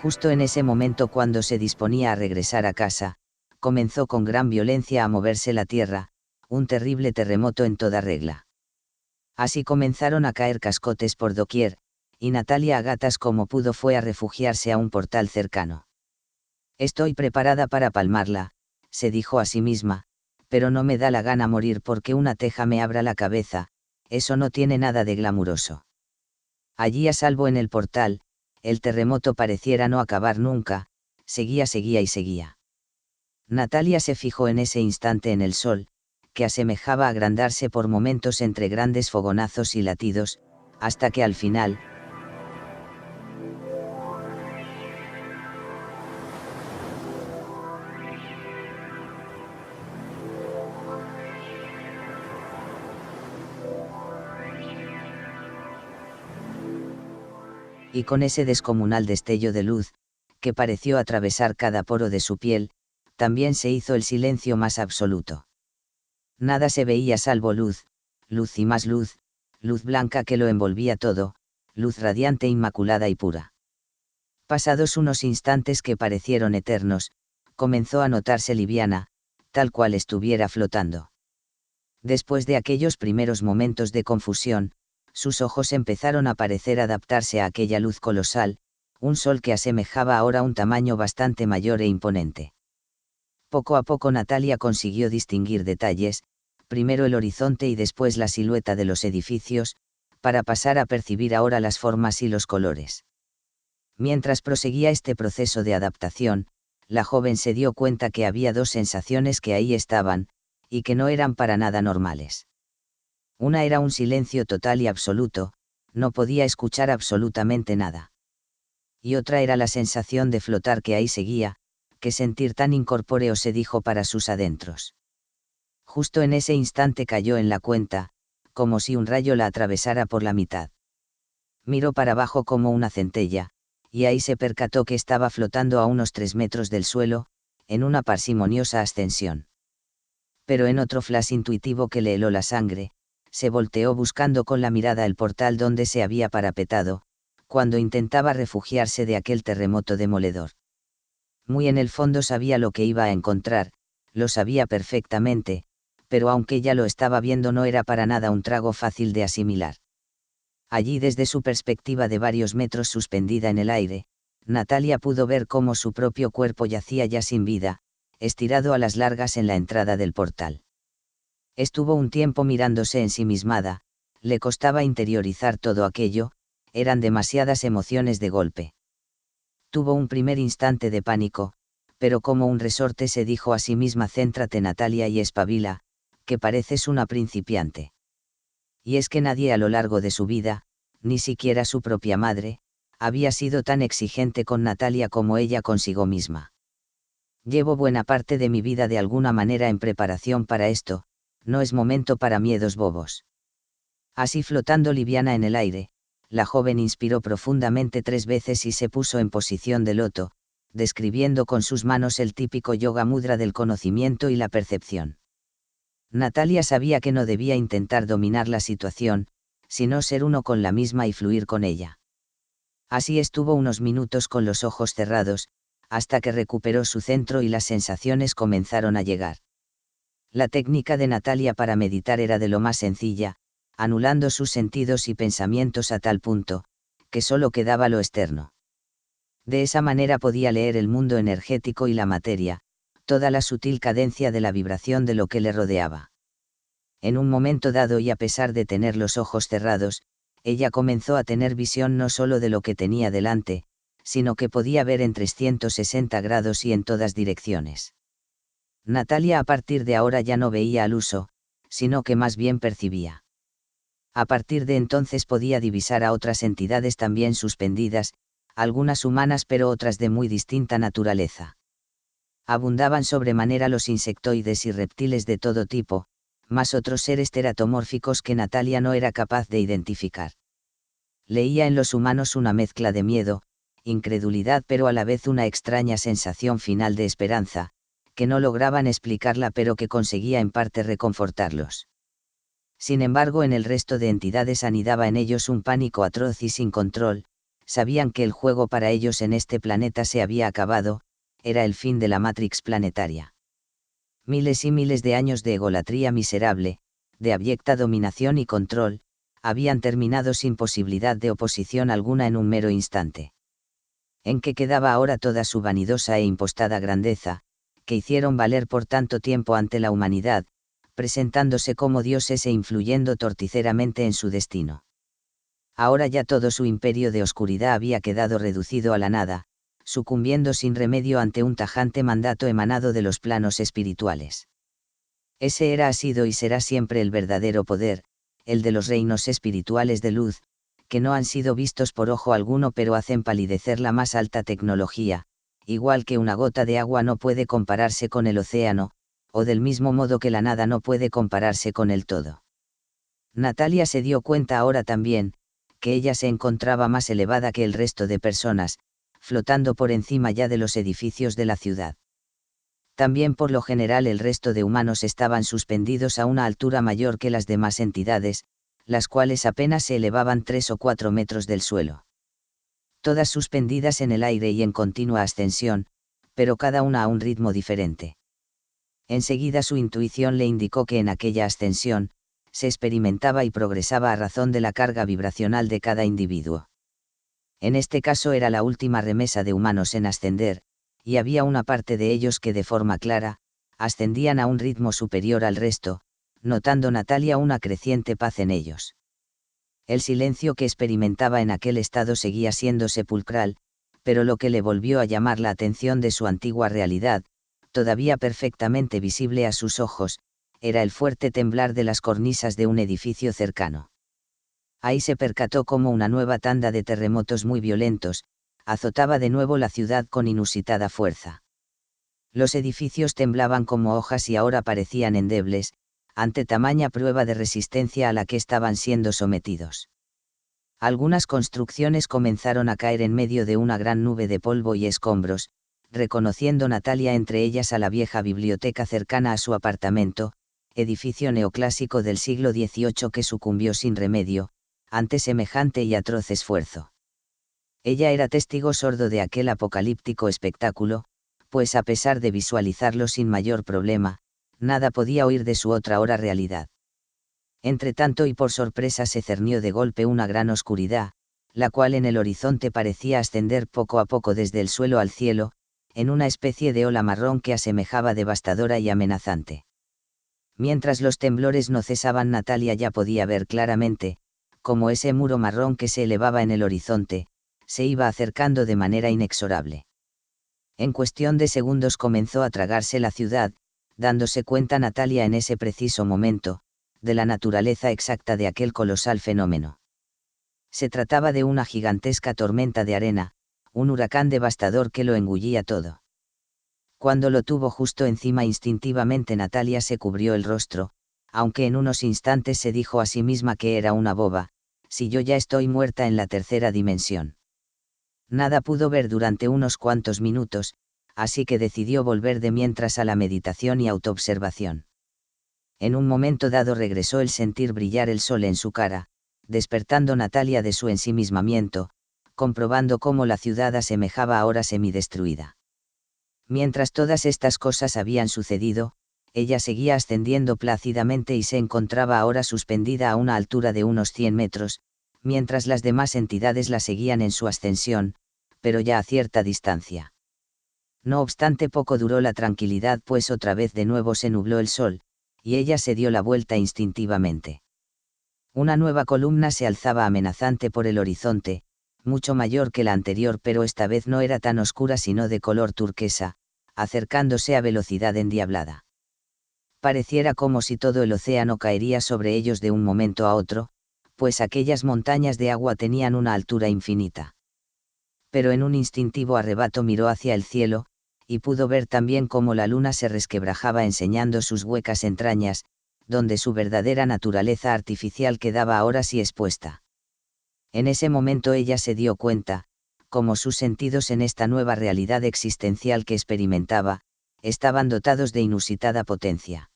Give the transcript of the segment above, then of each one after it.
Justo en ese momento, cuando se disponía a regresar a casa, comenzó con gran violencia a moverse la tierra, un terrible terremoto en toda regla. Así comenzaron a caer cascotes por doquier, y Natalia, a gatas como pudo, fue a refugiarse a un portal cercano. Estoy preparada para palmarla, se dijo a sí misma, pero no me da la gana morir porque una teja me abra la cabeza, eso no tiene nada de glamuroso. Allí, a salvo en el portal, el terremoto pareciera no acabar nunca, seguía y seguía. Natalia se fijó en ese instante en el sol, que asemejaba agrandarse por momentos entre grandes fogonazos y latidos, hasta que al final, y con ese descomunal destello de luz, que pareció atravesar cada poro de su piel, también se hizo el silencio más absoluto. Nada se veía salvo luz, luz y más luz, luz blanca que lo envolvía todo, luz radiante, inmaculada y pura. Pasados unos instantes que parecieron eternos, comenzó a notarse liviana, tal cual estuviera flotando. Después de aquellos primeros momentos de confusión, sus ojos empezaron a parecer adaptarse a aquella luz colosal, un sol que asemejaba ahora un tamaño bastante mayor e imponente. Poco a poco Natalia consiguió distinguir detalles, primero el horizonte y después la silueta de los edificios, para pasar a percibir ahora las formas y los colores. Mientras proseguía este proceso de adaptación, la joven se dio cuenta que había dos sensaciones que ahí estaban, y que no eran para nada normales. Una era un silencio total y absoluto, no podía escuchar absolutamente nada. Y otra era la sensación de flotar que ahí seguía, que sentir tan incorpóreo, se dijo para sus adentros. Justo en ese instante cayó en la cuenta, como si un rayo la atravesara por la mitad. Miró para abajo como una centella, y ahí se percató que estaba flotando a unos 3 metros del suelo, en una parsimoniosa ascensión. Pero en otro flash intuitivo que le heló la sangre, se volteó buscando con la mirada el portal donde se había parapetado, cuando intentaba refugiarse de aquel terremoto demoledor. Muy en el fondo sabía lo que iba a encontrar, lo sabía perfectamente, pero aunque ya lo estaba viendo, no era para nada un trago fácil de asimilar. Allí, desde su perspectiva de varios metros suspendida en el aire, Natalia pudo ver cómo su propio cuerpo yacía ya sin vida, estirado a las largas en la entrada del portal. Estuvo un tiempo mirándose ensimismada, le costaba interiorizar todo aquello, eran demasiadas emociones de golpe. Tuvo un primer instante de pánico, pero como un resorte se dijo a sí misma: céntrate, Natalia, y espabila, que pareces una principiante. Y es que nadie a lo largo de su vida, ni siquiera su propia madre, había sido tan exigente con Natalia como ella consigo misma. Llevo buena parte de mi vida de alguna manera en preparación para esto, no es momento para miedos bobos. Así, flotando liviana en el aire, la joven inspiró profundamente 3 veces y se puso en posición de loto, describiendo con sus manos el típico yoga mudra del conocimiento y la percepción. Natalia sabía que no debía intentar dominar la situación, sino ser uno con la misma y fluir con ella. Así estuvo unos minutos con los ojos cerrados, hasta que recuperó su centro y las sensaciones comenzaron a llegar. La técnica de Natalia para meditar era de lo más sencilla, anulando sus sentidos y pensamientos a tal punto, que solo quedaba lo externo. De esa manera podía leer el mundo energético y la materia, toda la sutil cadencia de la vibración de lo que le rodeaba. En un momento dado, y a pesar de tener los ojos cerrados, ella comenzó a tener visión no solo de lo que tenía delante, sino que podía ver en 360 grados y en todas direcciones. Natalia a partir de ahora ya no veía al uso, sino que más bien percibía. A partir de entonces podía divisar a otras entidades también suspendidas, algunas humanas pero otras de muy distinta naturaleza. Abundaban sobremanera los insectoides y reptiles de todo tipo, más otros seres teratomórficos que Natalia no era capaz de identificar. Leía en los humanos una mezcla de miedo, incredulidad, pero a la vez una extraña sensación final de esperanza, que no lograban explicarla pero que conseguía en parte reconfortarlos. Sin embargo, en el resto de entidades anidaba en ellos un pánico atroz y sin control, sabían que el juego para ellos en este planeta se había acabado, era el fin de la Matrix planetaria. Miles y miles de años de egolatría miserable, de abyecta dominación y control, habían terminado sin posibilidad de oposición alguna en un mero instante. ¿En qué quedaba ahora toda su vanidosa e impostada grandeza, que hicieron valer por tanto tiempo ante la humanidad, presentándose como dioses e influyendo torticeramente en su destino? Ahora ya todo su imperio de oscuridad había quedado reducido a la nada, sucumbiendo sin remedio ante un tajante mandato emanado de los planos espirituales. Ese ha sido y será siempre el verdadero poder, el de los reinos espirituales de luz, que no han sido vistos por ojo alguno pero hacen palidecer la más alta tecnología, igual que una gota de agua no puede compararse con el océano, o del mismo modo que la nada no puede compararse con el todo. Natalia se dio cuenta ahora también, que ella se encontraba más elevada que el resto de personas, flotando por encima ya de los edificios de la ciudad. También por lo general el resto de humanos estaban suspendidos a una altura mayor que las demás entidades, las cuales apenas se elevaban 3 o 4 metros del suelo. Todas suspendidas en el aire y en continua ascensión, pero cada una a un ritmo diferente. Enseguida su intuición le indicó que en aquella ascensión, se experimentaba y progresaba a razón de la carga vibracional de cada individuo. En este caso era la última remesa de humanos en ascender, y había una parte de ellos que de forma clara, ascendían a un ritmo superior al resto, notando Natalia una creciente paz en ellos. El silencio que experimentaba en aquel estado seguía siendo sepulcral, pero lo que le volvió a llamar la atención de su antigua realidad, todavía perfectamente visible a sus ojos, era el fuerte temblar de las cornisas de un edificio cercano. Ahí se percató cómo una nueva tanda de terremotos muy violentos, azotaba de nuevo la ciudad con inusitada fuerza. Los edificios temblaban como hojas y ahora parecían endebles, ante tamaña prueba de resistencia a la que estaban siendo sometidos. Algunas construcciones comenzaron a caer en medio de una gran nube de polvo y escombros, reconociendo Natalia entre ellas a la vieja biblioteca cercana a su apartamento, edificio neoclásico del siglo XVIII que sucumbió sin remedio, ante semejante y atroz esfuerzo. Ella era testigo sordo de aquel apocalíptico espectáculo, pues a pesar de visualizarlo sin mayor problema, nada podía oír de su otra hora realidad. Entretanto y por sorpresa se cernió de golpe una gran oscuridad, la cual en el horizonte parecía ascender poco a poco desde el suelo al cielo, en una especie de ola marrón que asemejaba devastadora y amenazante. Mientras los temblores no cesaban, Natalia ya podía ver claramente, como ese muro marrón que se elevaba en el horizonte, se iba acercando de manera inexorable. En cuestión de segundos comenzó a tragarse la ciudad, dándose cuenta Natalia en ese preciso momento, de la naturaleza exacta de aquel colosal fenómeno. Se trataba de una gigantesca tormenta de arena, un huracán devastador que lo engullía todo. Cuando lo tuvo justo encima instintivamente Natalia se cubrió el rostro, aunque en unos instantes se dijo a sí misma que era una boba, si yo ya estoy muerta en la tercera dimensión. Nada pudo ver durante unos cuantos minutos, así que decidió volver de mientras a la meditación y autoobservación. En un momento dado regresó el sentir brillar el sol en su cara, despertando Natalia de su ensimismamiento, comprobando cómo la ciudad asemejaba ahora semidestruida. Mientras todas estas cosas habían sucedido, ella seguía ascendiendo plácidamente y se encontraba ahora suspendida a una altura de unos 100 metros, mientras las demás entidades la seguían en su ascensión, pero ya a cierta distancia. No obstante, poco duró la tranquilidad, pues otra vez de nuevo se nubló el sol, y ella se dio la vuelta instintivamente. Una nueva columna se alzaba amenazante por el horizonte, mucho mayor que la anterior, pero esta vez no era tan oscura sino de color turquesa, acercándose a velocidad endiablada. Pareciera como si todo el océano caería sobre ellos de un momento a otro, pues aquellas montañas de agua tenían una altura infinita. Pero en un instintivo arrebato miró hacia el cielo, y pudo ver también cómo la luna se resquebrajaba enseñando sus huecas entrañas, donde su verdadera naturaleza artificial quedaba ahora sí expuesta. En ese momento ella se dio cuenta, como sus sentidos en esta nueva realidad existencial que experimentaba, estaban dotados de inusitada potencia.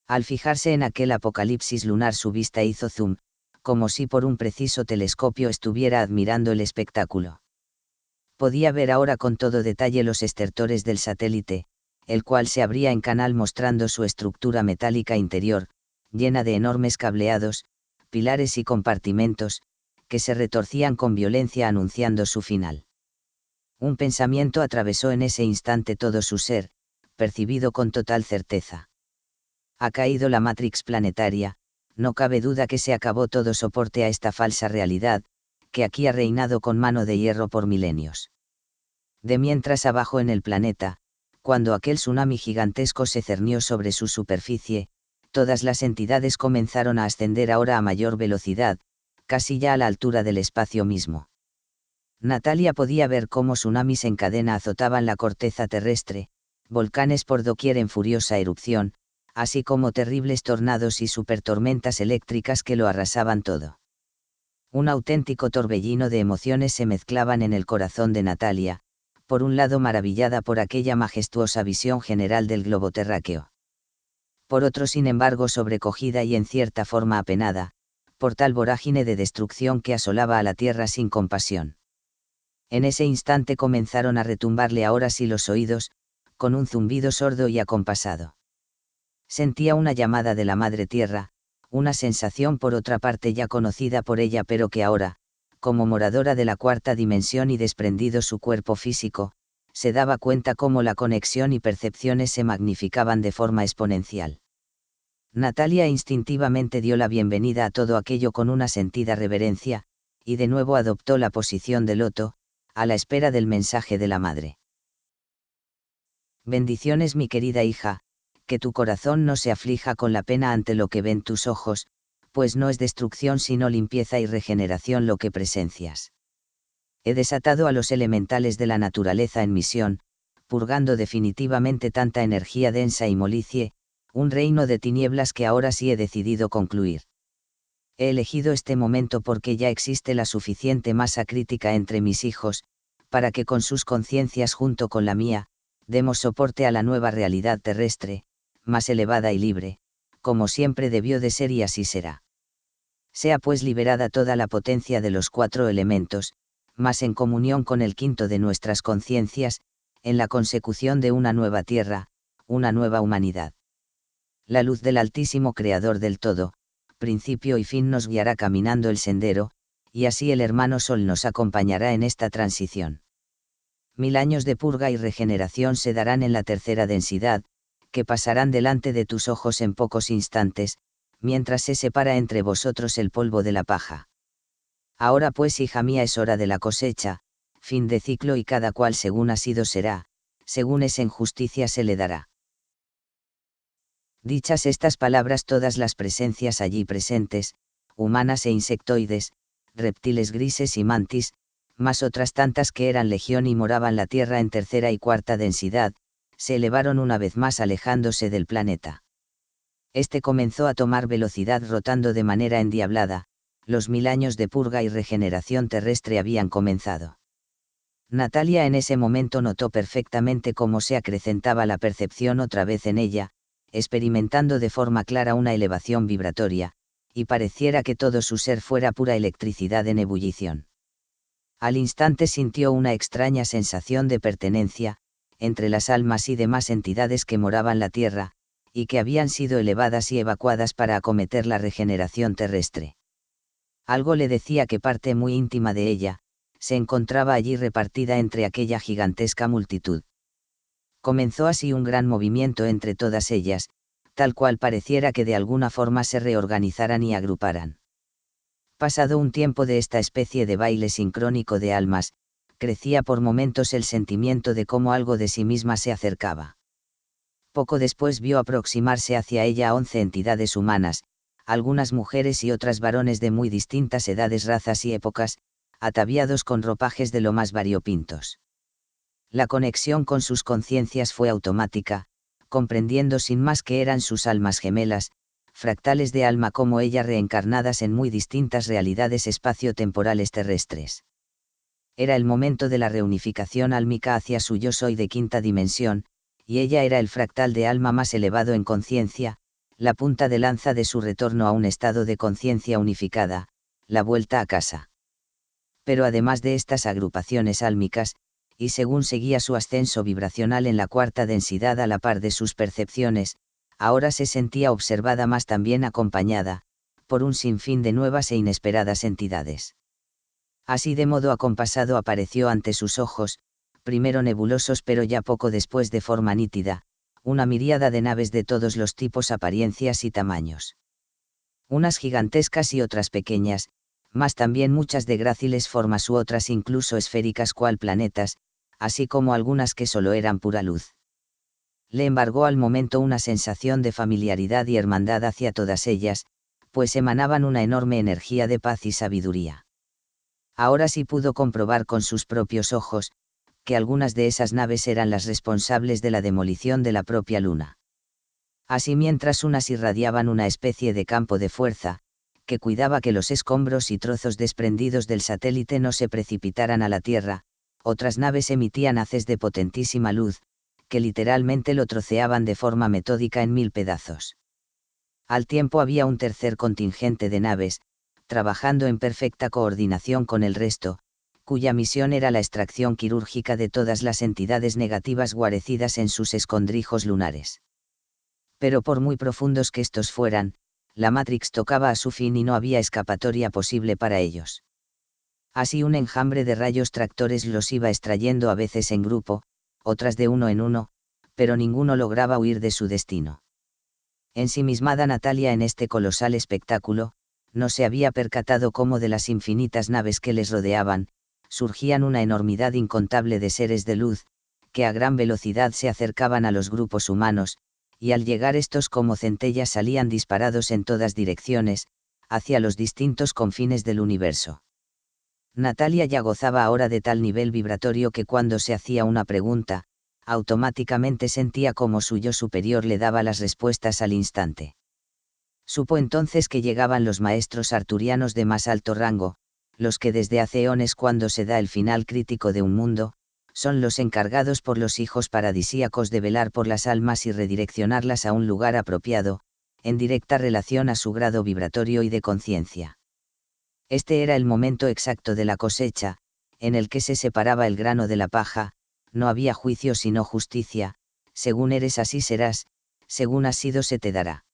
Al fijarse en aquel apocalipsis lunar su vista hizo zoom, como si por un preciso telescopio estuviera admirando el espectáculo. Podía ver ahora con todo detalle los estertores del satélite, el cual se abría en canal mostrando su estructura metálica interior, llena de enormes cableados, pilares y compartimentos, que se retorcían con violencia anunciando su final. Un pensamiento atravesó en ese instante todo su ser, percibido con total certeza. Ha caído la Matrix planetaria, no cabe duda que se acabó todo soporte a esta falsa realidad, que aquí ha reinado con mano de hierro por milenios. De mientras abajo en el planeta, cuando aquel tsunami gigantesco se cernió sobre su superficie, todas las entidades comenzaron a ascender ahora a mayor velocidad, casi ya a la altura del espacio mismo. Natalia podía ver cómo tsunamis en cadena azotaban la corteza terrestre, volcanes por doquier en furiosa erupción, así como terribles tornados y supertormentas eléctricas que lo arrasaban todo. Un auténtico torbellino de emociones se mezclaban en el corazón de Natalia, por un lado maravillada por aquella majestuosa visión general del globo terráqueo. Por otro, sin embargo, sobrecogida y en cierta forma apenada, por tal vorágine de destrucción que asolaba a la tierra sin compasión. En ese instante comenzaron a retumbarle ahora sí los oídos, con un zumbido sordo y acompasado. Sentía una llamada de la madre tierra, una sensación por otra parte ya conocida por ella pero que ahora, como moradora de la cuarta dimensión y desprendido su cuerpo físico, se daba cuenta cómo la conexión y percepciones se magnificaban de forma exponencial. Natalia instintivamente dio la bienvenida a todo aquello con una sentida reverencia, y de nuevo adoptó la posición de loto, a la espera del mensaje de la madre. Bendiciones, mi querida hija, que tu corazón no se aflija con la pena ante lo que ven tus ojos, pues no es destrucción sino limpieza y regeneración lo que presencias. He desatado a los elementales de la naturaleza en misión, purgando definitivamente tanta energía densa y molicie, un reino de tinieblas que ahora sí he decidido concluir. He elegido este momento porque ya existe la suficiente masa crítica entre mis hijos, para que con sus conciencias junto con la mía, demos soporte a la nueva realidad terrestre, más elevada y libre, como siempre debió de ser y así será. Sea pues liberada toda la potencia de los 4 elementos, más en comunión con el quinto de nuestras conciencias, en la consecución de una nueva tierra, una nueva humanidad. La luz del Altísimo Creador del todo, principio y fin nos guiará caminando el sendero, y así el hermano Sol nos acompañará en esta transición. 1000 años de purga y regeneración se darán en la tercera densidad, que pasarán delante de tus ojos en pocos instantes, mientras se separa entre vosotros el polvo de la paja. Ahora pues, hija mía, es hora de la cosecha, fin de ciclo y cada cual según ha sido será, según es en justicia se le dará. Dichas estas palabras, todas las presencias allí presentes, humanas e insectoides, reptiles grises y mantis, más otras tantas que eran legión y moraban la tierra en tercera y cuarta densidad, se elevaron una vez más alejándose del planeta. Este comenzó a tomar velocidad rotando de manera endiablada, los 1000 años de purga y regeneración terrestre habían comenzado. Natalia en ese momento notó perfectamente cómo se acrecentaba la percepción otra vez en ella, experimentando de forma clara una elevación vibratoria, y pareciera que todo su ser fuera pura electricidad en ebullición. Al instante sintió una extraña sensación de pertenencia, entre las almas y demás entidades que moraban la tierra, y que habían sido elevadas y evacuadas para acometer la regeneración terrestre. Algo le decía que parte muy íntima de ella, se encontraba allí repartida entre aquella gigantesca multitud. Comenzó así un gran movimiento entre todas ellas, tal cual pareciera que de alguna forma se reorganizaran y agruparan. Pasado un tiempo de esta especie de baile sincrónico de almas, crecía por momentos el sentimiento de cómo algo de sí misma se acercaba. Poco después vio aproximarse hacia ella a 11 entidades humanas, algunas mujeres y otras varones de muy distintas edades, razas y épocas, ataviados con ropajes de lo más variopintos. La conexión con sus conciencias fue automática, comprendiendo sin más que eran sus almas gemelas, fractales de alma como ella reencarnadas en muy distintas realidades espacio-temporales terrestres. Era el momento de la reunificación álmica hacia su yo soy de quinta dimensión, y ella era el fractal de alma más elevado en conciencia, la punta de lanza de su retorno a un estado de conciencia unificada, la vuelta a casa. Pero además de estas agrupaciones álmicas, y según seguía su ascenso vibracional en la cuarta densidad a la par de sus percepciones, ahora se sentía observada más también acompañada, por un sinfín de nuevas e inesperadas entidades. Así de modo acompasado apareció ante sus ojos, primero nebulosos pero ya poco después de forma nítida, una miríada de naves de todos los tipos, apariencias y tamaños. Unas gigantescas y otras pequeñas, mas también muchas de gráciles formas u otras incluso esféricas cual planetas, así como algunas que solo eran pura luz. Le embargó al momento una sensación de familiaridad y hermandad hacia todas ellas, pues emanaban una enorme energía de paz y sabiduría. Ahora sí pudo comprobar con sus propios ojos, que algunas de esas naves eran las responsables de la demolición de la propia Luna. Así mientras unas irradiaban una especie de campo de fuerza, que cuidaba que los escombros y trozos desprendidos del satélite no se precipitaran a la Tierra, otras naves emitían haces de potentísima luz, que literalmente lo troceaban de forma metódica en 1000 pedazos. Al tiempo había un tercer contingente de naves, trabajando en perfecta coordinación con el resto, cuya misión era la extracción quirúrgica de todas las entidades negativas guarecidas en sus escondrijos lunares. Pero por muy profundos que estos fueran, la Matrix tocaba a su fin y no había escapatoria posible para ellos. Así un enjambre de rayos tractores los iba extrayendo a veces en grupo, otras de uno en uno, pero ninguno lograba huir de su destino. Ensimismada Natalia en este colosal espectáculo, no se había percatado cómo de las infinitas naves que les rodeaban, surgían una enormidad incontable de seres de luz, que a gran velocidad se acercaban a los grupos humanos, y al llegar estos como centellas salían disparados en todas direcciones, hacia los distintos confines del universo. Natalia ya gozaba ahora de tal nivel vibratorio que cuando se hacía una pregunta, automáticamente sentía como su yo superior le daba las respuestas al instante. Supo entonces que llegaban los maestros arturianos de más alto rango, los que desde hace eones, cuando se da el final crítico de un mundo, son los encargados por los hijos paradisíacos de velar por las almas y redireccionarlas a un lugar apropiado, en directa relación a su grado vibratorio y de conciencia. Este era el momento exacto de la cosecha, en el que se separaba el grano de la paja, no había juicio sino justicia, según eres así serás, según has sido se te dará.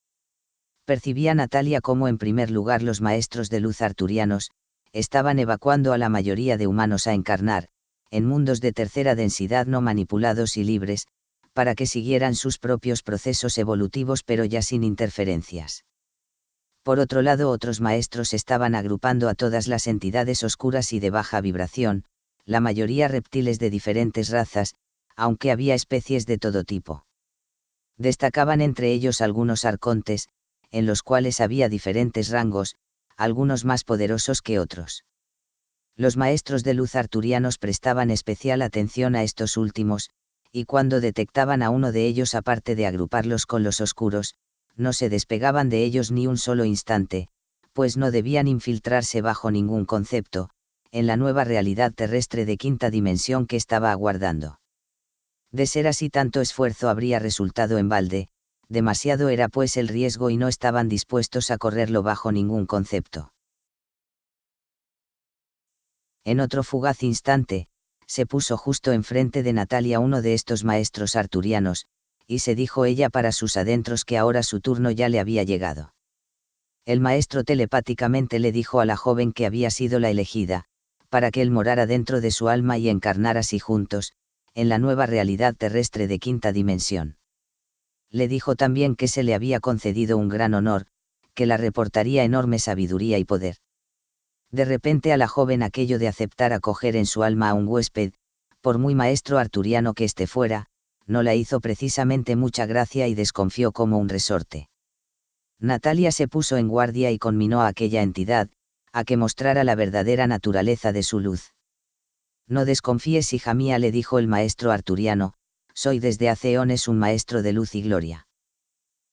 Percibía Natalia cómo en primer lugar los maestros de luz arturianos, estaban evacuando a la mayoría de humanos a encarnar, en mundos de tercera densidad no manipulados y libres, para que siguieran sus propios procesos evolutivos pero ya sin interferencias. Por otro lado, otros maestros estaban agrupando a todas las entidades oscuras y de baja vibración, la mayoría reptiles de diferentes razas, aunque había especies de todo tipo. Destacaban entre ellos algunos arcontes, en los cuales había diferentes rangos, algunos más poderosos que otros. Los maestros de luz arturianos prestaban especial atención a estos últimos, y cuando detectaban a uno de ellos, aparte de agruparlos con los oscuros, no se despegaban de ellos ni un solo instante, pues no debían infiltrarse bajo ningún concepto, en la nueva realidad terrestre de quinta dimensión que estaba aguardando. De ser así, tanto esfuerzo habría resultado en balde, demasiado era pues el riesgo y no estaban dispuestos a correrlo bajo ningún concepto. En otro fugaz instante, se puso justo enfrente de Natalia uno de estos maestros arturianos, y se dijo ella para sus adentros que ahora su turno ya le había llegado. El maestro telepáticamente le dijo a la joven que había sido la elegida, para que él morara dentro de su alma y encarnara así juntos, en la nueva realidad terrestre de quinta dimensión. Le dijo también que se le había concedido un gran honor, que la reportaría enorme sabiduría y poder. De repente a la joven aquello de aceptar acoger en su alma a un huésped, por muy maestro arturiano que éste fuera, no la hizo precisamente mucha gracia y desconfió como un resorte. Natalia se puso en guardia y conminó a aquella entidad, a que mostrara la verdadera naturaleza de su luz. No desconfíes, hija mía, le dijo el maestro arturiano, soy desde hace eones un maestro de luz y gloria.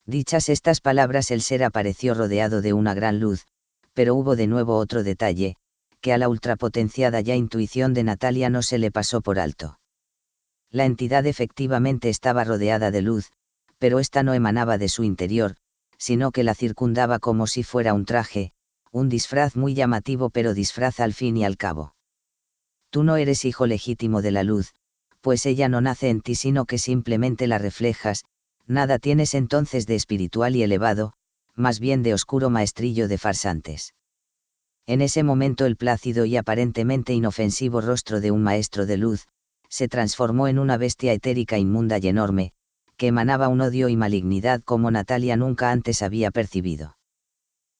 Dichas estas palabras, el ser apareció rodeado de una gran luz, pero hubo de nuevo otro detalle, que a la ultrapotenciada ya intuición de Natalia no se le pasó por alto. La entidad efectivamente estaba rodeada de luz, pero ésta no emanaba de su interior, sino que la circundaba como si fuera un traje, un disfraz muy llamativo pero disfraz al fin y al cabo. Tú no eres hijo legítimo de la luz, pues ella no nace en ti sino que simplemente la reflejas, nada tienes entonces de espiritual y elevado, más bien de oscuro maestrillo de farsantes. En ese momento el plácido y aparentemente inofensivo rostro de un maestro de luz, se transformó en una bestia etérica inmunda y enorme, que emanaba un odio y malignidad como Natalia nunca antes había percibido.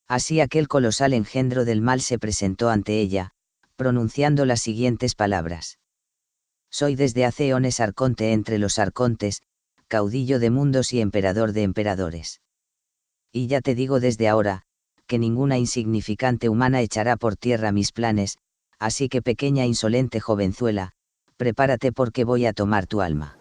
Así aquel colosal engendro del mal se presentó ante ella, pronunciando las siguientes palabras. Soy desde hace eones arconte entre los arcontes, caudillo de mundos y emperador de emperadores. Y ya te digo desde ahora, que ninguna insignificante humana echará por tierra mis planes, así que pequeña insolente jovenzuela, prepárate porque voy a tomar tu alma.